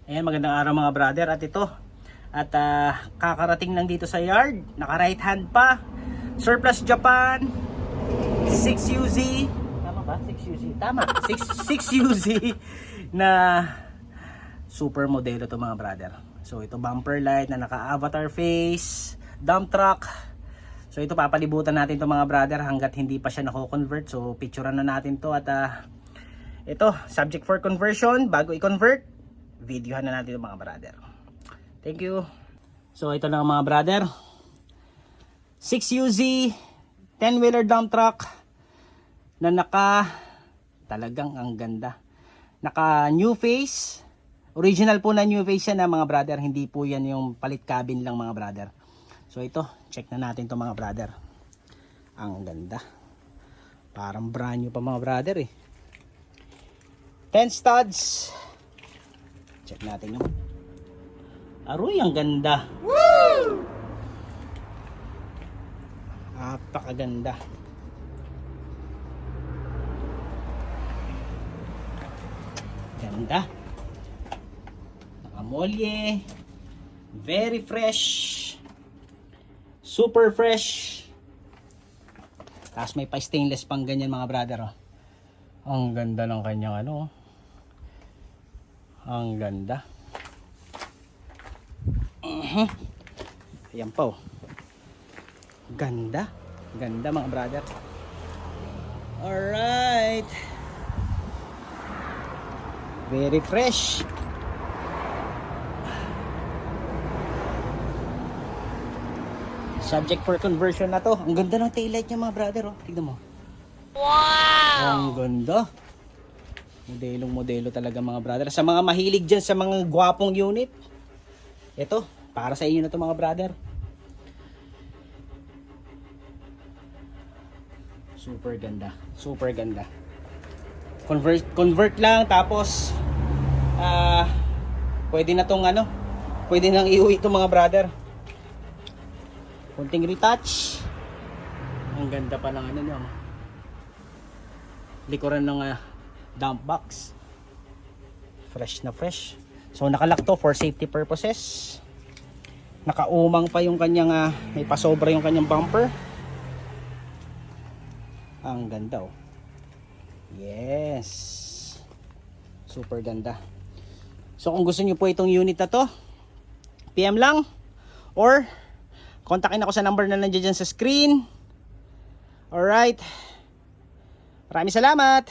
Ayan, magandang araw mga brother. At ito, kakarating lang dito sa yard. Naka right hand pa. Surplus Japan 6UZ. Tama ba? 6UZ. Tama. 6UZ na super modelo to mga brother. So ito bumper light na naka avatar face, dump truck. So ito papalibutan natin to mga brother hanggat hindi pa siya nako-convert. So picturean na natin to at ito subject for conversion. Bago i-convert, videohan na natin ito mga brother. Thank you. So ito na mga brother, 6UZ 10-wheeler dump truck na talagang ang ganda. Naka new face. Original po na new face yan na mga brother. Hindi po yan yung palit cabin lang mga brother. So ito, check na natin to mga brother. Ang ganda. Parang brand new pa mga brother eh. 10 studs. Check natin yung aroy, ang ganda. Woo! Napakaganda. Ganda. Nakamolye. Very fresh. Super fresh. Tapos may pa stainless pang ganyan mga brother. Oh. Ang ganda ng kanyang ano. Ang ganda. Ayan po. Ganda. Ganda mga brother. Alright. Very fresh. Subject for conversion na to. Ang ganda ng taillight niya mga brother. Oh. Tignan mo. Wow! Ang ganda. Modelong modelo talaga mga brother. Sa mga mahilig dyan sa mga gwapong unit, ito, para sa inyo na to mga brother. Super ganda. Super ganda. Convert lang tapos pwede na tong ano, pwede nang iuwi to mga brother. Kunting retouch. Ang ganda pa ng ano nyo. Likuran ng dump box. Fresh na fresh. So nakalock to for safety purposes. Nakaumang pa yung kanyang may pasobra yung kanyang bumper. Ang ganda oh. Yes. Super ganda. So kung gusto niyo po itong unit na to, PM lang or kontakin ako sa number na nandiyan dyan sa screen. Alright. Maraming salamat.